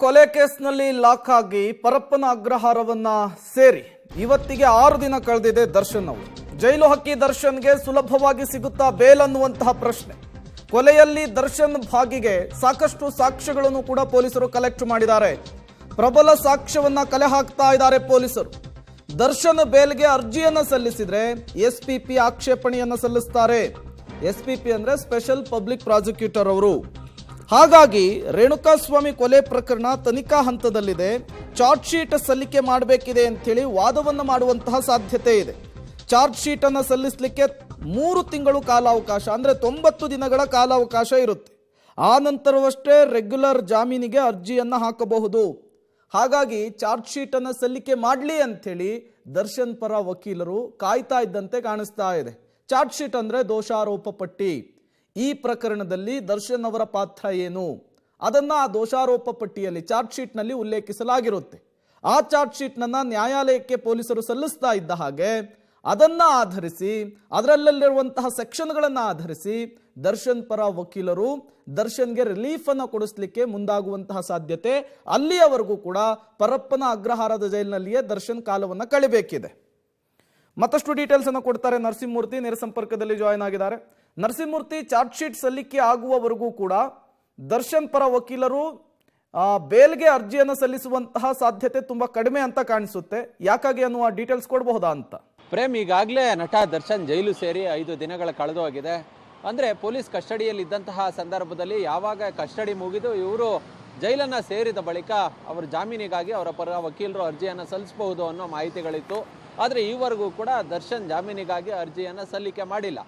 ಕೊಲೆ ಕೇಸ್ನಲ್ಲಿ ಲಾಕ್ ಆಗಿ ಪರಪ್ಪನ ಅಗ್ರಹಾರವನ್ನ ಸೇರಿ ಇವತ್ತಿಗೆ 6 ದಿನ ಕಳೆದಿದೆ ದರ್ಶನ್ ಅವರು. ಜೈಲು ಹಕ್ಕಿ ದರ್ಶನ್ಗೆ ಸುಲಭವಾಗಿ ಸಿಗುತ್ತಾ ಬೇಲ್ ಅನ್ನುವಂತಹ ಪ್ರಶ್ನೆ. ಕೊಲೆಯಲ್ಲಿ ದರ್ಶನ್ ಭಾಗಿಗೆ ಸಾಕಷ್ಟು ಸಾಕ್ಷ್ಯಗಳನ್ನು ಕೂಡ ಪೊಲೀಸರು ಕಲೆಕ್ಟ್ ಮಾಡಿದ್ದಾರೆ. ಪ್ರಬಲ ಸಾಕ್ಷ್ಯವನ್ನ ಕಲೆ ಹಾಕ್ತಾ ಇದ್ದಾರೆ ಪೊಲೀಸರು. ದರ್ಶನ್ ಬೇಲ್ಗೆ ಅರ್ಜಿಯನ್ನ ಸಲ್ಲಿಸಿದ್ರೆ ಎಸ್ಪಿಪಿ ಆಕ್ಷೇಪಣೆಯನ್ನ ಸಲ್ಲಿಸುತ್ತಾರೆ. ಎಸ್ಪಿಪಿ ಅಂದ್ರೆ ಸ್ಪೆಷಲ್ ಪಬ್ಲಿಕ್ ಪ್ರಾಸಿಕ್ಯೂಟರ್ ಅವರು. ಹಾಗಾಗಿ ರೇಣುಕಾಸ್ವಾಮಿ ಕೊಲೆ ಪ್ರಕರಣ ತನಿಖಾ ಹಂತದಲ್ಲಿದೆ. ಚಾರ್ಜ್ ಶೀಟ್ ಸಲ್ಲಿಕೆ ಮಾಡಬೇಕಿದೆ ಅಂತೇಳಿ ವಾದವನ್ನು ಮಾಡುವಂತಹ ಸಾಧ್ಯತೆ ಇದೆ. ಚಾರ್ಜ್ ಶೀಟ್ ಅನ್ನು ಸಲ್ಲಿಸಲಿಕ್ಕೆ 3 ತಿಂಗಳು ಕಾಲಾವಕಾಶ, ಅಂದ್ರೆ 90 ದಿನಗಳ ಕಾಲಾವಕಾಶ ಇರುತ್ತೆ. ಆ ನಂತರವಷ್ಟೇ ರೆಗ್ಯುಲರ್ ಜಾಮೀನಿಗೆ ಅರ್ಜಿಯನ್ನ ಹಾಕಬಹುದು. ಹಾಗಾಗಿ ಚಾರ್ಜ್ ಶೀಟ್ ಅನ್ನು ಸಲ್ಲಿಕೆ ಮಾಡಲಿ ಅಂಥೇಳಿ ದರ್ಶನ್ ಪರ ವಕೀಲರು ಕಾಯ್ತಾ ಇದ್ದಂತೆ ಕಾಣಿಸ್ತಾ ಇದೆ. ಚಾರ್ಜ್ ಶೀಟ್ ಅಂದ್ರೆ ದೋಷಾರೋಪ ಪಟ್ಟಿ. ಈ ಪ್ರಕರಣದಲ್ಲಿ ದರ್ಶನ್ ಅವರ ಪಾತ್ರ ಏನು ಅದನ್ನ ಆ ದೋಷಾರೋಪ ಪಟ್ಟಿಯಲ್ಲಿ ಚಾರ್ಜ್ ಶೀಟ್ ನಲ್ಲಿ ಉಲ್ಲೇಖಿಸಲಾಗಿರುತ್ತೆ. ಆ ಚಾರ್ಜ್ ಶೀಟ್ ನನ್ನ ನ್ಯಾಯಾಲಯಕ್ಕೆ ಪೊಲೀಸರು ಸಲ್ಲಿಸ್ತಾ ಇದ್ದ ಹಾಗೆ ಅದನ್ನ ಆಧರಿಸಿ, ಅದರಲ್ಲಿರುವಂತಹ ಸೆಕ್ಷನ್ಗಳನ್ನ ಆಧರಿಸಿ ದರ್ಶನ್ ಪರ ವಕೀಲರು ದರ್ಶನ್ಗೆ ರಿಲೀಫ್ ಅನ್ನು ಕೊಡಿಸ್ಲಿಕ್ಕೆ ಮುಂದಾಗುವಂತಹ ಸಾಧ್ಯತೆ. ಅಲ್ಲಿಯವರೆಗೂ ಕೂಡ ಪರಪ್ಪನ ಅಗ್ರಹಾರದ ಜೈಲಿನಲ್ಲಿಯೇ ದರ್ಶನ್ ಕಾಲವನ್ನು ಕಳಿಬೇಕಿದೆ. ಮತ್ತಷ್ಟು ಡೀಟೇಲ್ಸ್ ಅನ್ನು ಕೊಡ್ತಾರೆ ನರಸಿಂಹಮೂರ್ತಿ, ನೇರ ಸಂಪರ್ಕದಲ್ಲಿ ಜಾಯಿನ್ ಆಗಿದ್ದಾರೆ. ನರಸಿಂಹಮೂರ್ತಿ, ಚಾರ್ಜ್ ಶೀಟ್ ಸಲ್ಲಿಕೆ ಆಗುವವರೆಗೂ ಕೂಡ ದರ್ಶನ್ ಪರ ವಕೀಲರು ಬೇಲ್ಗೆ ಅರ್ಜಿಯನ್ನು ಸಲ್ಲಿಸುವಂತಹ ಸಾಧ್ಯತೆ ತುಂಬಾ ಕಡಿಮೆ ಅಂತ ಕಾಣಿಸುತ್ತೆ. ಯಾಕಾಗಿ ಅನ್ನುವ ಡೀಟೇಲ್ಸ್ ಕೊಡಬಹುದಾ ಅಂತ? ಪ್ರೇಮ್, ಈಗಾಗಲೇ ನಟ ದರ್ಶನ್ ಜೈಲು ಸೇರಿ 5 ದಿನಗಳ ಕಳೆದು ಹೋಗಿದೆ. ಅಂದರೆ ಪೊಲೀಸ್ ಕಸ್ಟಡಿಯಲ್ಲಿ ಇದ್ದಂತಹ ಸಂದರ್ಭದಲ್ಲಿ ಯಾವಾಗ ಕಸ್ಟಡಿ ಮುಗಿದು ಇವರು ಜೈಲನ್ನು ಸೇರಿದ ಬಳಿಕ ಅವರು ಜಾಮೀನಿಗಾಗಿ ಅವರ ಪರ ವಕೀಲರು ಅರ್ಜಿಯನ್ನು ಸಲ್ಲಿಸಬಹುದು ಅನ್ನೋ ಮಾಹಿತಿಗಳಿತ್ತು. ಆದರೆ ಈವರೆಗೂ ಕೂಡ ದರ್ಶನ್ ಜಾಮೀನಿಗಾಗಿ ಅರ್ಜಿಯನ್ನು ಸಲ್ಲಿಕೆ ಮಾಡಿಲ್ಲ.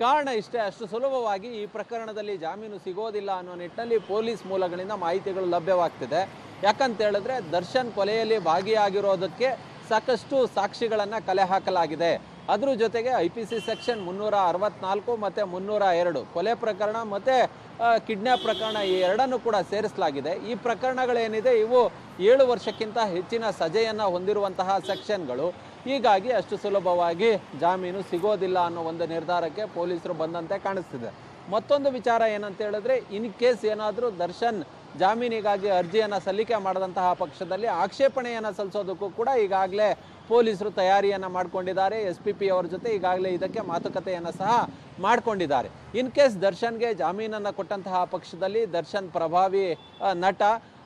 ಕಾರಣ ಇಷ್ಟೇ, ಅಷ್ಟು ಸುಲಭವಾಗಿ ಈ ಪ್ರಕರಣದಲ್ಲಿ ಜಾಮೀನು ಸಿಗೋದಿಲ್ಲ ಅನ್ನೋ ನಿಟ್ಟಿನಲ್ಲಿ ಪೊಲೀಸ್ ಮೂಲಗಳಿಂದ ಮಾಹಿತಿಗಳು ಲಭ್ಯವಾಗ್ತಿದೆ. ಯಾಕಂತ ಹೇಳಿದ್ರೆ ದರ್ಶನ್ ಕೊಲೆಯಲ್ಲಿ ಭಾಗಿಯಾಗಿರೋದಕ್ಕೆ ಸಾಕಷ್ಟು ಸಾಕ್ಷಿಗಳನ್ನು ಕಲೆ ಹಾಕಲಾಗಿದೆ. ಅದ್ರ ಜೊತೆಗೆ IPC ಸೆಕ್ಷನ್ 364 ಮತ್ತು 302 ಕೊಲೆ ಪ್ರಕರಣ ಮತ್ತು ಕಿಡ್ನ್ಯಾಪ್ ಪ್ರಕರಣ ಈ ಎರಡನ್ನು ಕೂಡ ಸೇರಿಸಲಾಗಿದೆ. ಈ ಪ್ರಕರಣಗಳೇನಿದೆ ಇವು 7 ವರ್ಷಕ್ಕಿಂತ ಹೆಚ್ಚಿನ ಸಜೆಯನ್ನು ಹೊಂದಿರುವಂತಹ ಸೆಕ್ಷನ್ಗಳು. ಹೀಗಾಗಿ ಅಷ್ಟು ಸುಲಭವಾಗಿ ಜಾಮೀನು ಸಿಗೋದಿಲ್ಲ ಅನ್ನೋ ಒಂದು ನಿರ್ಧಾರಕ್ಕೆ ಪೊಲೀಸರು ಬಂದಂತೆ ಕಾಣಿಸ್ತಿದೆ. ಮತ್ತೊಂದು ವಿಚಾರ ಏನಂತ ಹೇಳಿದ್ರೆ, ಇನ್ ಕೇಸ್ ಏನಾದರೂ ದರ್ಶನ್ ಜಾಮೀನಿಗಾಗಿ ಅರ್ಜಿಯನ್ನು ಸಲ್ಲಿಕೆ ಮಾಡಿದಂತಹ ಪಕ್ಷದಲ್ಲಿ ಆಕ್ಷೇಪಣೆಯನ್ನು ಸಲ್ಲಿಸೋದಕ್ಕೂ ಕೂಡ ಈಗಾಗಲೇ ಪೊಲೀಸರು ತಯಾರಿಯನ್ನು ಮಾಡಿಕೊಂಡಿದ್ದಾರೆ. SPP ಅವರ ಜೊತೆ ಈಗಾಗಲೇ ಇದಕ್ಕೆ ಮಾತುಕತೆಯನ್ನು ಸಹ ಮಾಡಿಕೊಂಡಿದ್ದಾರೆ. ಇನ್ ಕೇಸ್ ದರ್ಶನ್ಗೆ ಜಾಮೀನನ್ನು ಕೊಟ್ಟಂತಹ ಪಕ್ಷದಲ್ಲಿ ದರ್ಶನ್ ಪ್ರಭಾವಿ ನಟ,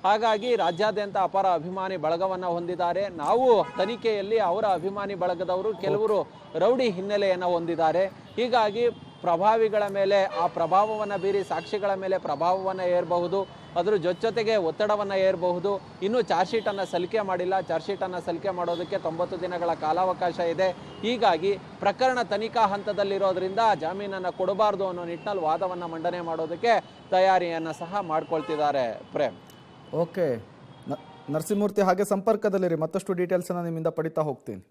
ಹಾಗಾಗಿ ರಾಜ್ಯಾದ್ಯಂತ ಅಪಾರ ಅಭಿಮಾನಿ ಬಳಗವನ್ನು ಹೊಂದಿದ್ದಾರೆ. ನಾವು ತನಿಖೆಯಲ್ಲಿ ಅವರ ಅಭಿಮಾನಿ ಬಳಗದವರು ಕೆಲವರು ರೌಡಿ ಹಿನ್ನೆಲೆಯನ್ನು ಹೊಂದಿದ್ದಾರೆ. ಹೀಗಾಗಿ ಪ್ರಭಾವಿಗಳ ಮೇಲೆ ಆ ಪ್ರಭಾವವನ್ನು ಬೀರಿ ಸಾಕ್ಷಿಗಳ ಮೇಲೆ ಪ್ರಭಾವವನ್ನು ಏರಬಹುದು, ಅದರ ಜೊತೆಗೆ ಒತ್ತಡವನ್ನು ಏರಬಹುದು. ಇನ್ನೂ ಚಾರ್ಜ್ ಶೀಟನ್ನು ಸಲ್ಲಿಕೆ ಮಾಡಿಲ್ಲ. ಚಾರ್ಜ್ ಶೀಟನ್ನು ಸಲ್ಲಿಕೆ ಮಾಡೋದಕ್ಕೆ 90 ದಿನಗಳ ಕಾಲಾವಕಾಶ ಇದೆ. ಹೀಗಾಗಿ ಪ್ರಕರಣ ತನಿಖಾ ಹಂತದಲ್ಲಿರೋದ್ರಿಂದ ಜಾಮೀನನ್ನು ಕೊಡಬಾರ್ದು ಅನ್ನೋ ನಿಟ್ಟಿನಲ್ಲಿ ವಾದವನ್ನು ಮಂಡನೆ ಮಾಡೋದಕ್ಕೆ ತಯಾರಿಯನ್ನು ಸಹ ಮಾಡ್ಕೊಳ್ತಿದ್ದಾರೆ. ಪ್ರೇಮ್, ಓಕೆ ನರಸಿಂಹಮೂರ್ತಿ, ಹಾಗೆ ಸಂಪರ್ಕದಲ್ಲಿರಿ, ಮತ್ತಷ್ಟು ಡೀಟೇಲ್ಸನ್ನು ನಿಮ್ಮಿಂದ ಪಡಿತಾ ಹೋಗ್ತೀನಿ.